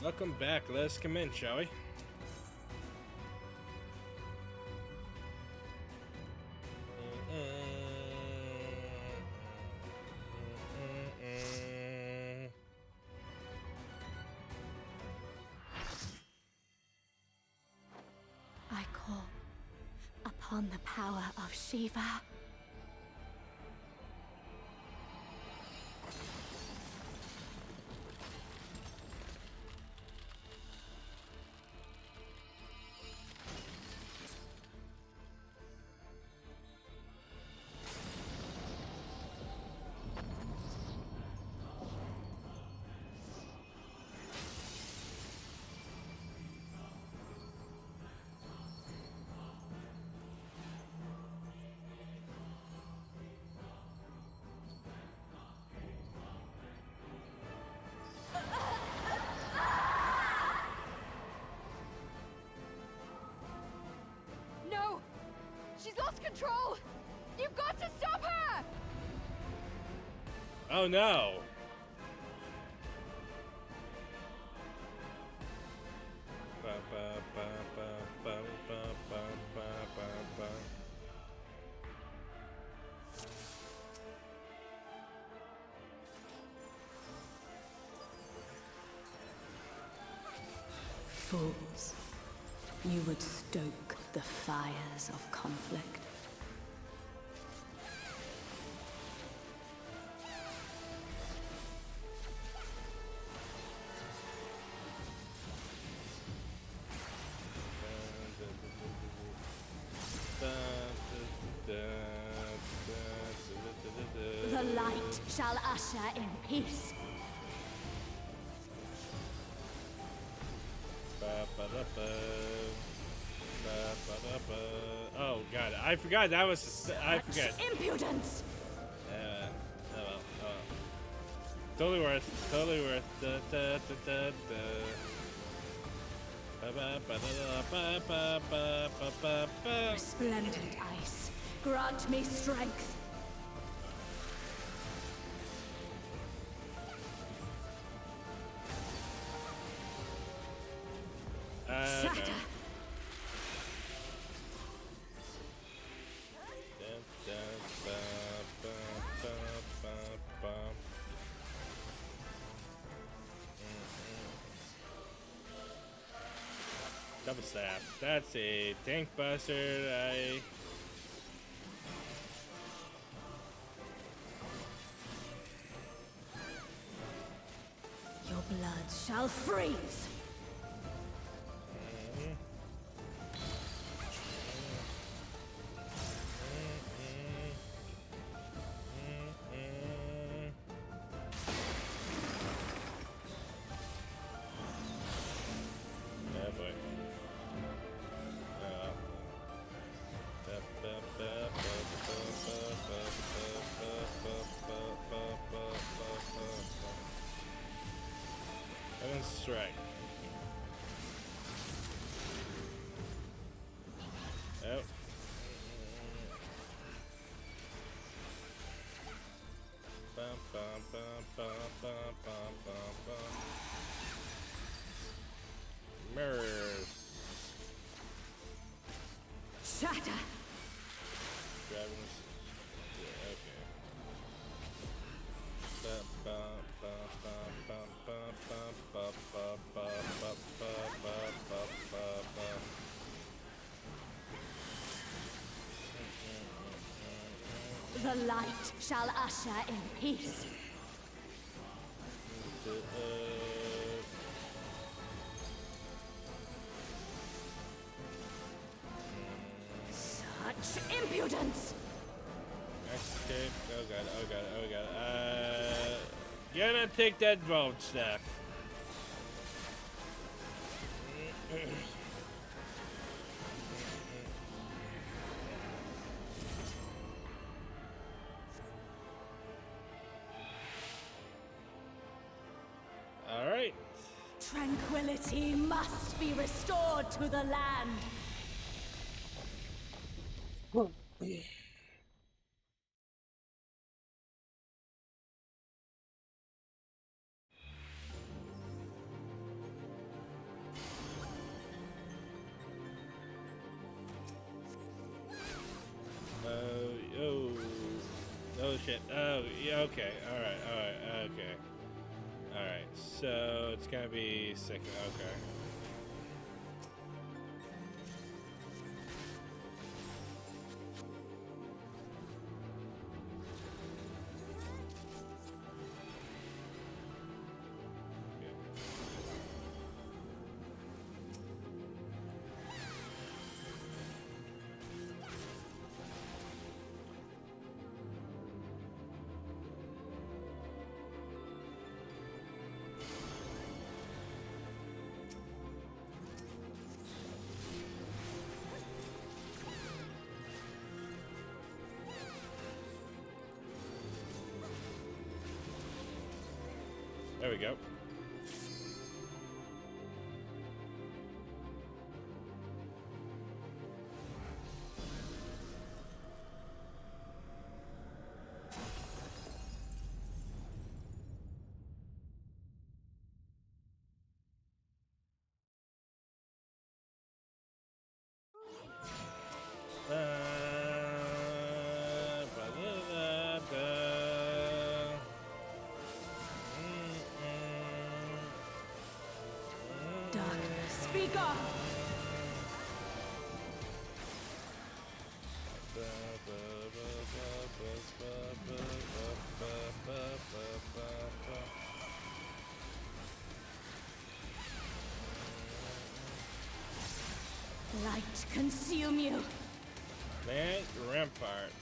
Welcome back. Let's come in, shall we? I call upon the power of Shiva. No! She's lost control! You've got to stop her! Oh no! Fools. You would stoke the fires of conflict. The light shall usher in peace. Oh god, I forgot that was I forget. Impudence! Oh well, oh well. Totally worth, totally worth. Resplendent ice, grant me strength. Shatter! Double staff. That's a tank buster. Your blood shall freeze! Oh boy. Heaven's strike. Oh. Mirrors. Shatter! Dragons. Yeah, okay. The light shall usher in peace. Such impudence! Escape. Oh god, oh god, oh god. Gonna take that vote staff. Alright. Tranquility must be restored to the land. shit. Oh, yeah, okay. Alright, okay. Alright, so it's gonna be second. Okay. There we go. Darkness, speak up! Light consume you! Land Rampart.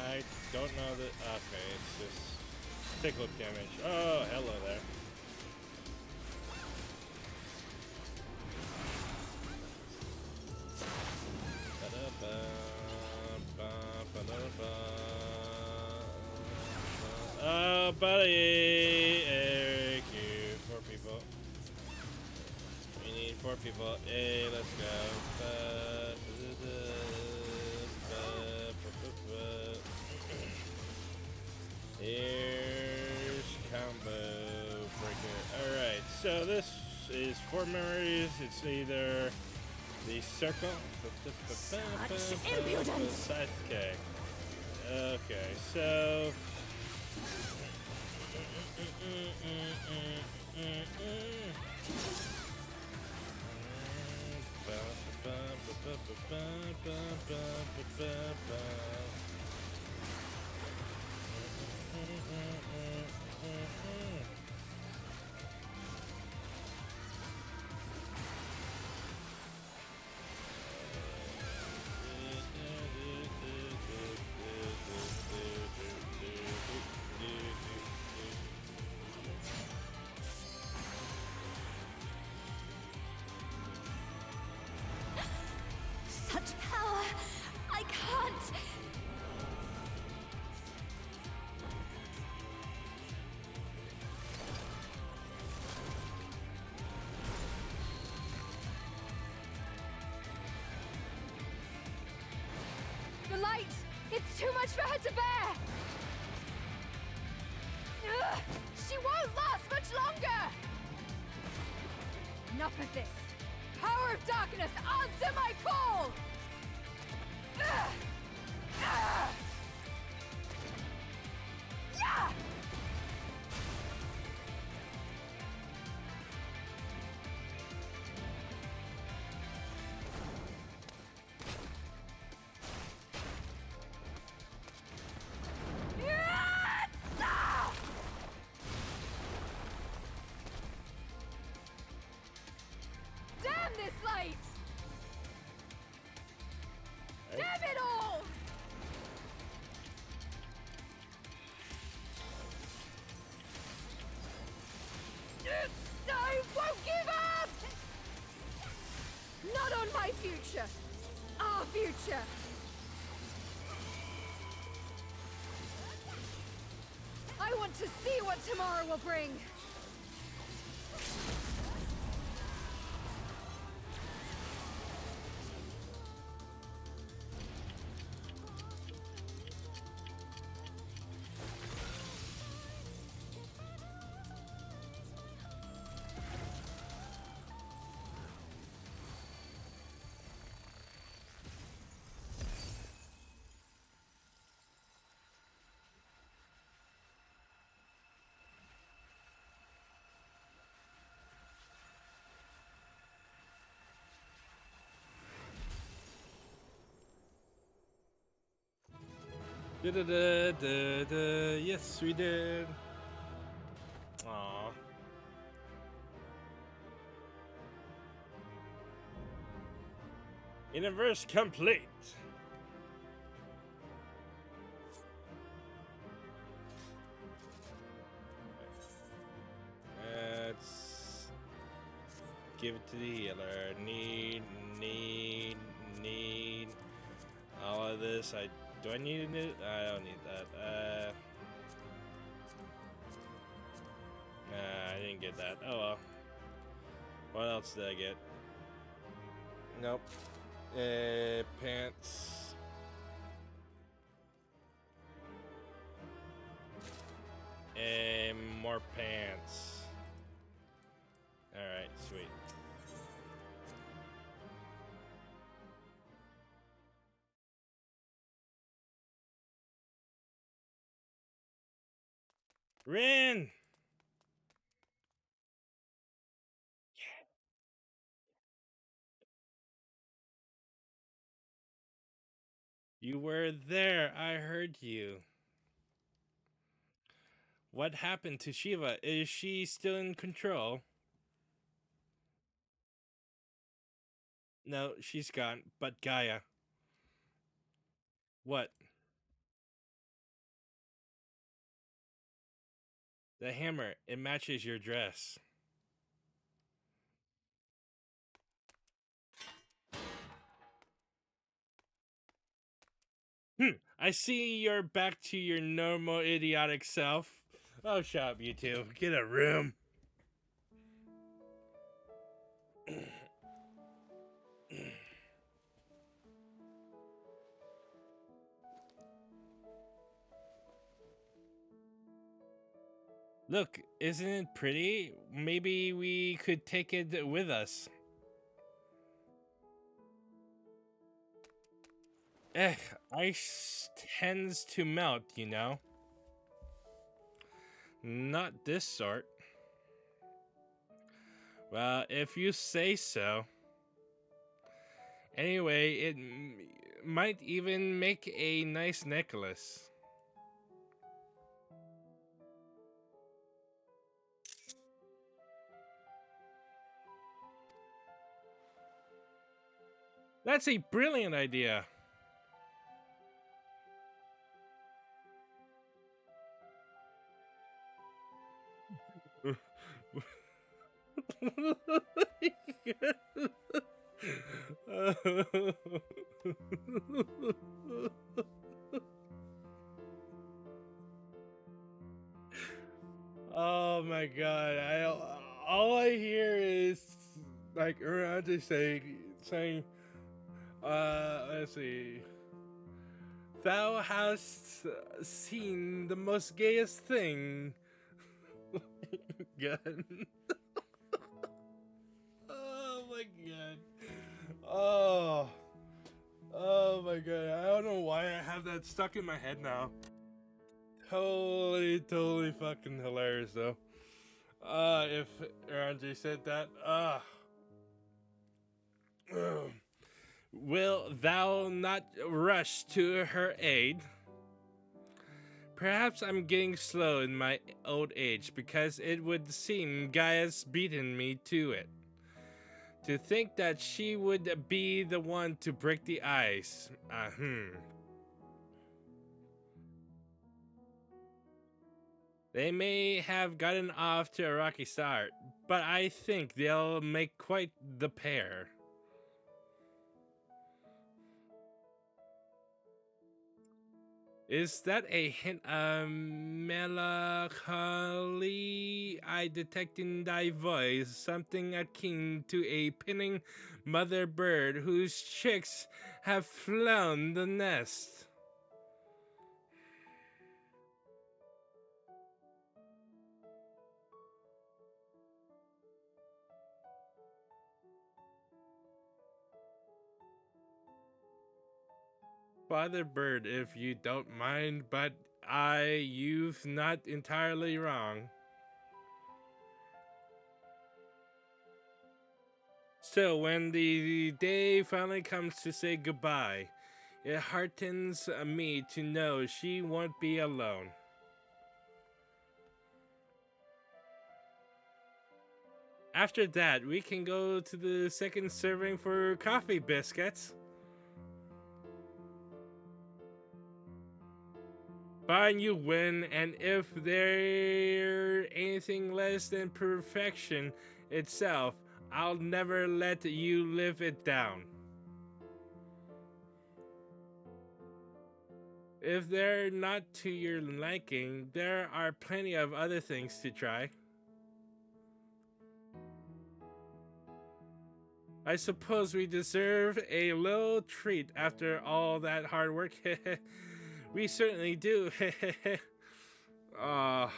I don't know that. Okay, it's just tickle damage. Oh, hello there. Oh, buddy! Eric, you 4 people. We need 4 people. Hey, let's go. Here's combo breaker. Alright, so this is 4 memories. It's either the circle. Such impudence! Okay. Okay, so. Such power! I can't! The light! It's too much for her to bear! Ugh, she won't last much longer! Enough of this! Power of darkness, answer my call! Ugh! Ugh! Yeah! Damn this light! Hey. Damn it all! I won't give up! Not on my future! Our future! I want to see what tomorrow will bring! Da-da-da-da-da. Yes, we did. Aww. Universe complete. Let's give it to the healer. Need. All of this. Do I need it? I don't need that. Nah, I didn't get that. Oh well. What else did I get? Nope. Pants. And more pants. Alright, sweet. Rin! You were there. I heard you. What happened to Shiva? Is she still in control? No, she's gone. But Gaia. What? The hammer. It matches your dress. I see you're back to your normal idiotic self. Oh, shut up, you two. Get a room. Look, isn't it pretty? Maybe we could take it with us. Ice tends to melt, you know. Not this sort. Well, if you say so. Anyway, it might even make a nice necklace. That's a brilliant idea. Oh my god! All I hear is like Urante saying, let's see. Thou hast seen the most gayest thing. God. Oh my god. Oh. Oh my god. I don't know why I have that stuck in my head now. Totally fucking hilarious though. If RNG said that, will thou not rush to her aid? Perhaps I'm getting slow in my old age because it would seem Gaia's beaten me to it. To think that she would be the one to break the ice. They may have gotten off to a rocky start, but I think they'll make quite the pair. Is that a hint of melancholy I detect in thy voice? Something akin to a pinning mother bird whose chicks have flown the nest. Father bird, if you don't mind, but you've not entirely wrong. Still, when the day finally comes to say goodbye, It heartens me to know she won't be alone. After that, we can go to the second serving for coffee biscuits. Fine, you win, and if they're anything less than perfection itself, I'll never let you live it down. If they're not to your liking, there are plenty of other things to try. I suppose we deserve a little treat after all that hard work. We certainly do. Ah,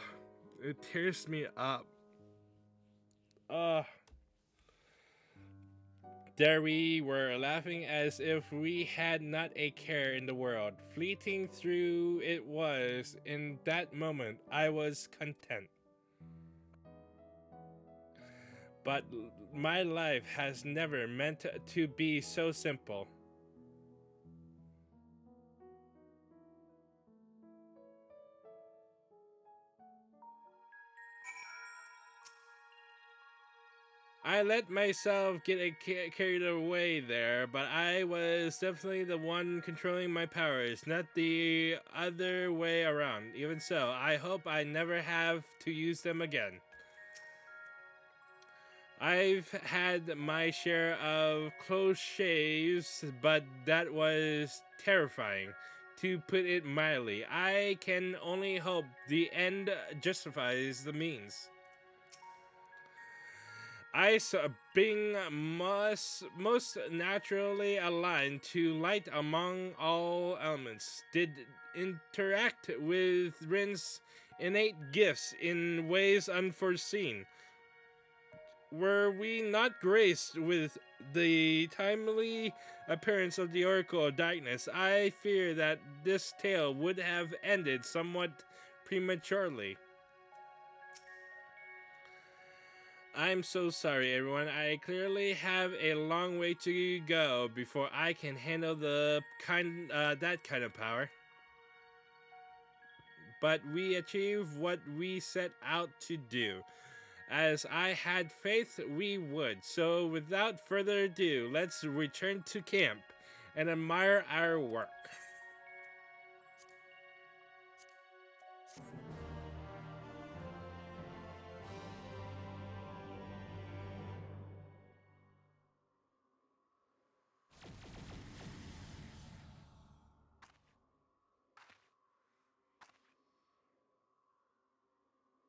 it tears me up. Ah. There we were, laughing as if we had not a care in the world. Fleeting through it was. In that moment, I was content. But my life has never meant to be so simple. I let myself get carried away there, but I was definitely the one controlling my powers, not the other way around. Even so, I hope I never have to use them again. I've had my share of close shaves, but that was terrifying, to put it mildly. I can only hope the end justifies the means. Ice being most naturally aligned to light among all elements, did interact with Rin's innate gifts in ways unforeseen. Were we not graced with the timely appearance of the Oracle of Darkness, I fear that this tale would have ended somewhat prematurely. I'm so sorry, everyone. I clearly have a long way to go before I can handle that kind of power. But we achieve what we set out to do, as I had faith we would. So without further ado, let's return to camp and admire our work.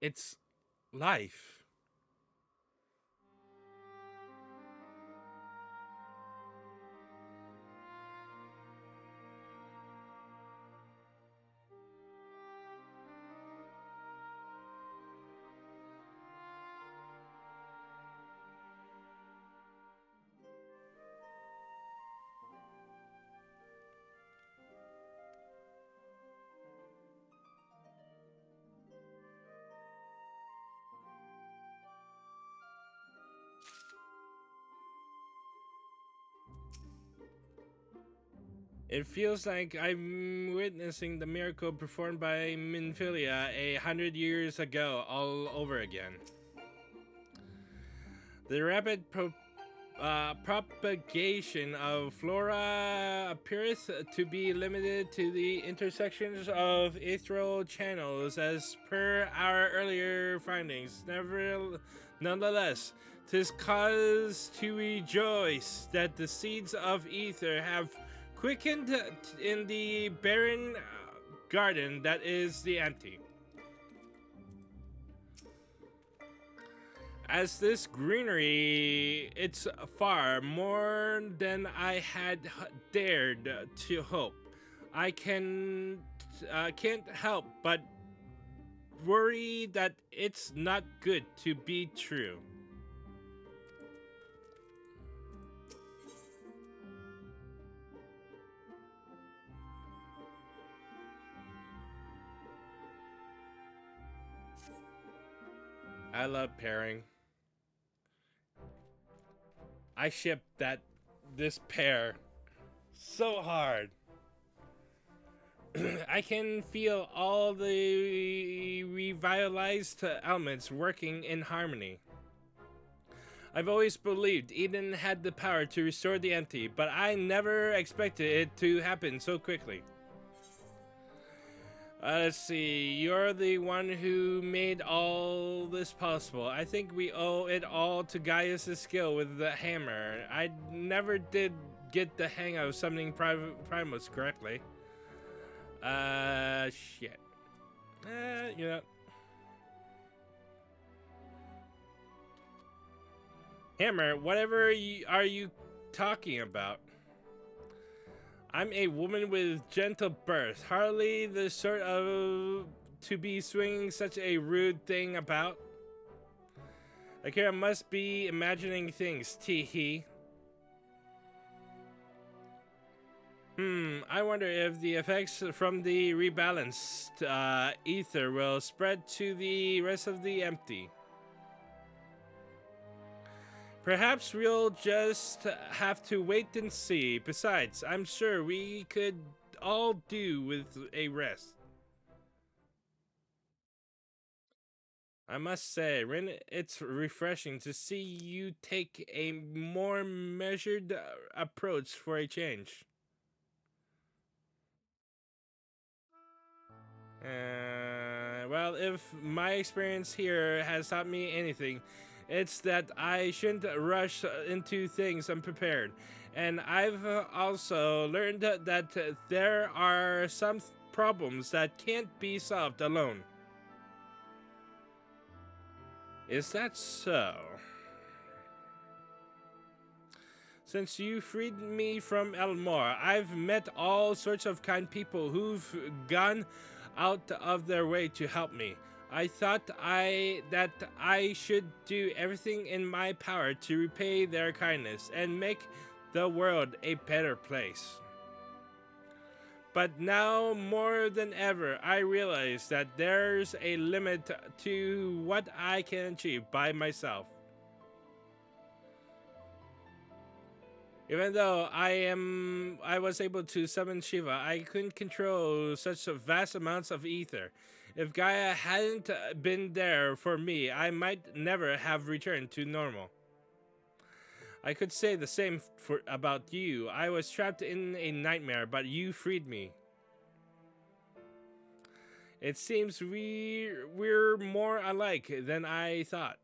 It's life. It feels like I'm witnessing the miracle performed by Minfilia 100 years ago all over again. The rapid propagation of flora appears to be limited to the intersections of ethereal channels as per our earlier findings. Nonetheless, 'tis cause to rejoice that the seeds of ether have quickened in the barren garden that is the empty. As this greenery, it's far more than I had dared to hope. I can't help but worry that it's not good to be true. I love pairing. I ship this pair so hard. I can feel all the revitalized elements working in harmony. I've always believed Eden had the power to restore the empty, but I never expected it to happen so quickly. Let's see, you're the one who made all this possible. I think we owe it all to Gaius' skill with the hammer. I never did get the hang of summoning Primus correctly. Shit. You know. Hammer, whatever are you talking about? I'm a woman with gentle birth, hardly the sort of to be swinging such a rude thing about. Akira must be imagining things, tee-hee. I wonder if the effects from the rebalanced ether will spread to the rest of the empty. Perhaps we'll just have to wait and see. Besides, I'm sure we could all do with a rest. I must say, Rin, it's refreshing to see you take a more measured approach for a change. Well, if my experience here has taught me anything, it's that I shouldn't rush into things unprepared. And I've also learned that there are some problems that can't be solved alone. Is that so? Since you freed me from Elmore, I've met all sorts of kind people who've gone out of their way to help me. I thought that I should do everything in my power to repay their kindness and make the world a better place. But now more than ever, I realize that there's a limit to what I can achieve by myself. Even though I was able to summon Shiva, I couldn't control such vast amounts of ether. If Gaia hadn't been there for me, I might never have returned to normal. I could say the same about you. I was trapped in a nightmare, but you freed me. It seems we're more alike than I thought.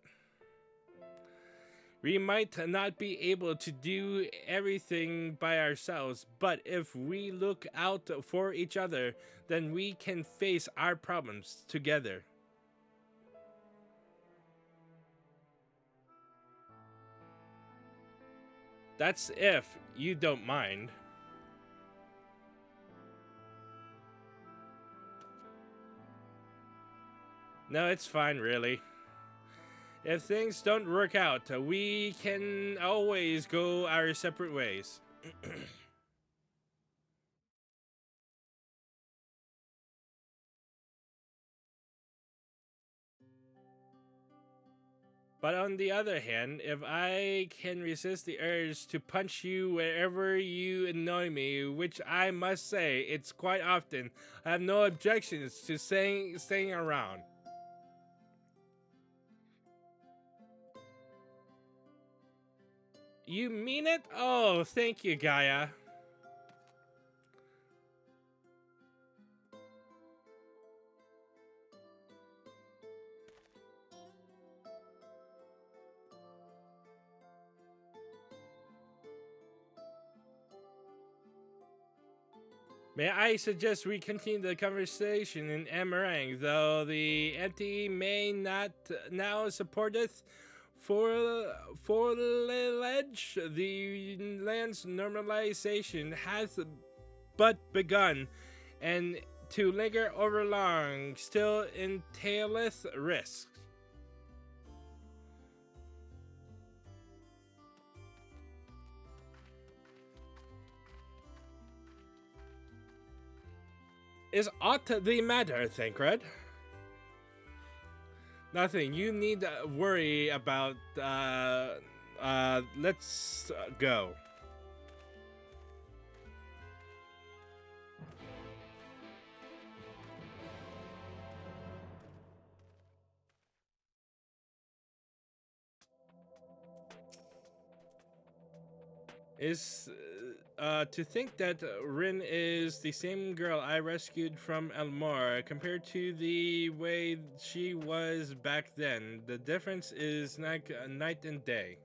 We might not be able to do everything by ourselves, but if we look out for each other, then we can face our problems together. That's if you don't mind. No, it's fine, really. If things don't work out, we can always go our separate ways. But on the other hand, if I can resist the urge to punch you wherever you annoy me, which I must say it's quite often, I have no objections to staying around. You mean it? Oh, thank you, Gaia. May I suggest we continue the conversation in Emerang, though the empty may not now supporteth for ledge. The land's normalization hath but begun, and to linger over long still entaileth risks. Is aught the matter, Thancred? Nothing. You need to worry about. Let's go. Is to think that Rin is the same girl I rescued from Elmore compared to the way she was back then. The difference is like night and day.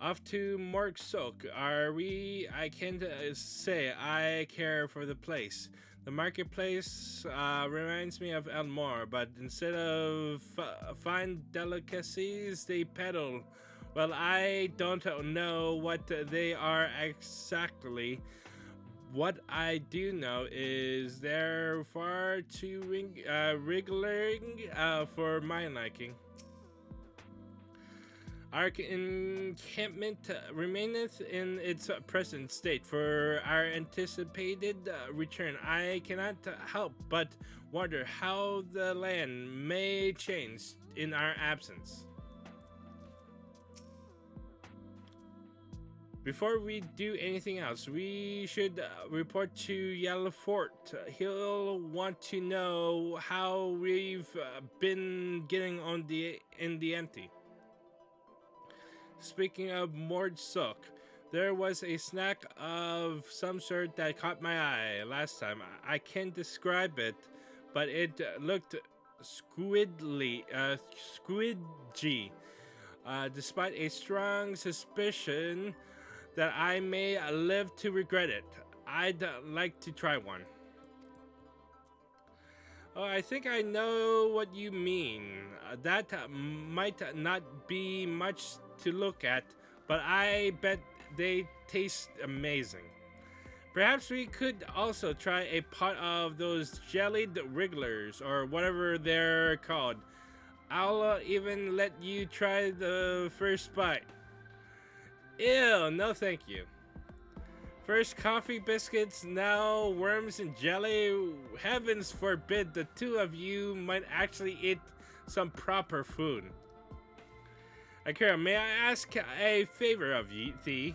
Off to Morg Soak. Are we? I can't say I care for the place. The marketplace reminds me of Elmore, but instead of fine delicacies, they peddle. Well, I don't know what they are exactly. What I do know is they're far too wriggling for my liking. Our encampment remaineth in its present state for our anticipated return. I cannot help but wonder how the land may change in our absence. Before we do anything else, we should report to Yellow Fort. He'll want to know how we've been getting on in the empty. Speaking of Mord Sook, there was a snack of some sort that caught my eye last time. I can't describe it, but it looked squidgy. Despite a strong suspicion that I may live to regret it, I'd like to try one. Oh, I think I know what you mean. That might not be much to look at, but I bet they taste amazing. Perhaps we could also try a pot of those jellied wrigglers, or whatever they're called. I'll even let you try the first bite. Ew, no thank you. First coffee biscuits, now worms and jelly. Heavens forbid the two of you might actually eat some proper food. Akira, may I ask a favor of thee?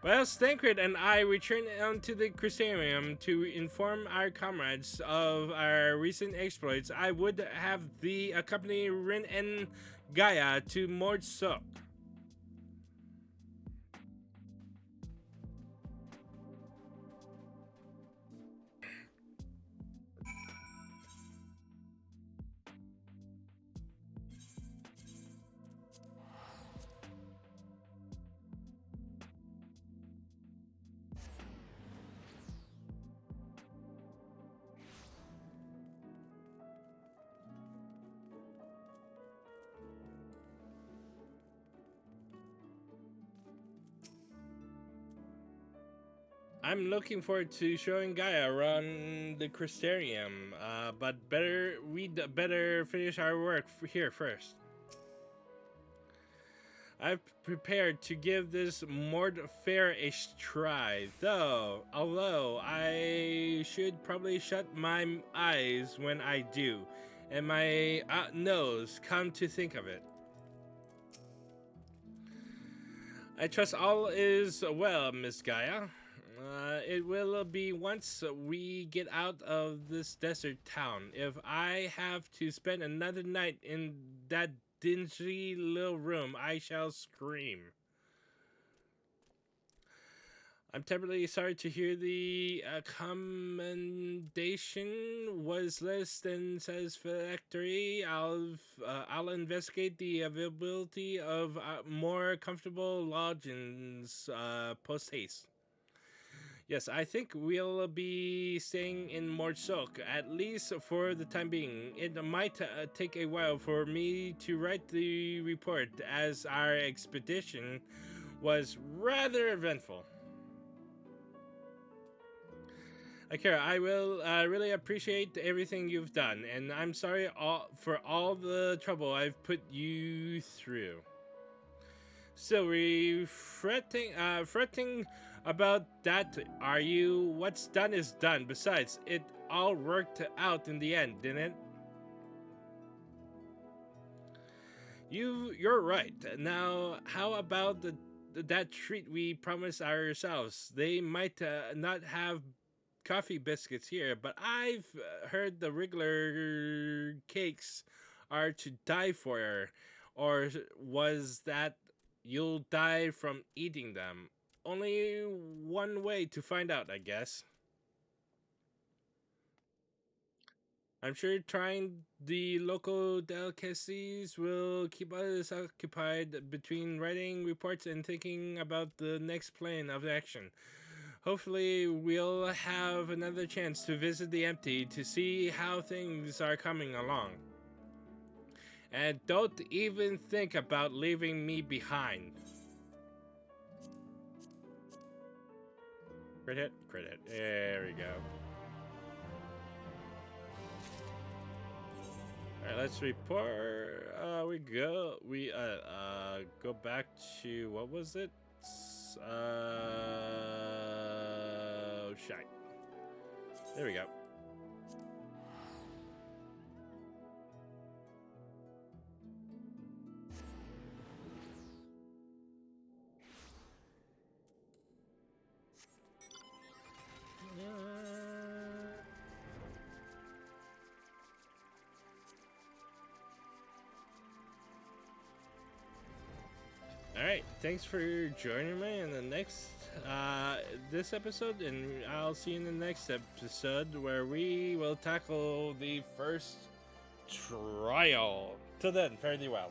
Well, Stankred and I returned onto the Crusadarium to inform our comrades of our recent exploits. I would have thee accompany Rin and Gaia to Mord Sook. I'm looking forward to showing Gaia around the Crystarium, but we'd better finish our work here first. I've prepared to give this Mord fair a try, although I should probably shut my eyes when I do, and my nose, come to think of it. I trust all is well, Miss Gaia. It will be once we get out of this desert town. If I have to spend another night in that dingy little room, I shall scream. I'm terribly sorry to hear the commendation was less than satisfactory. I'll investigate the availability of more comfortable lodgings post haste. Yes, I think we'll be staying in Morsok, at least for the time being. It might take a while for me to write the report, as our expedition was rather eventful. Akira, I will really appreciate everything you've done, and I'm sorry for all the trouble I've put you through. So, fretting about that, are you? What's done is done. Besides, it all worked out in the end, didn't it? You're right. Now, how about that treat we promised ourselves? They might not have coffee biscuits here, but I've heard the regular cakes are to die for. Or was that you'll die from eating them? Only one way to find out, I guess. I'm sure trying the local delicacies will keep us occupied between writing reports and thinking about the next plan of action. Hopefully, we'll have another chance to visit the empty to see how things are coming along. And don't even think about leaving me behind. Crit hit, crit hit. There we go. Alright, let's report. We go back to, what was it? Shite. There we go. Alright, thanks for joining me in the next this episode, and I'll see you in the next episode where we will tackle the first trial. Till then, fare thee well.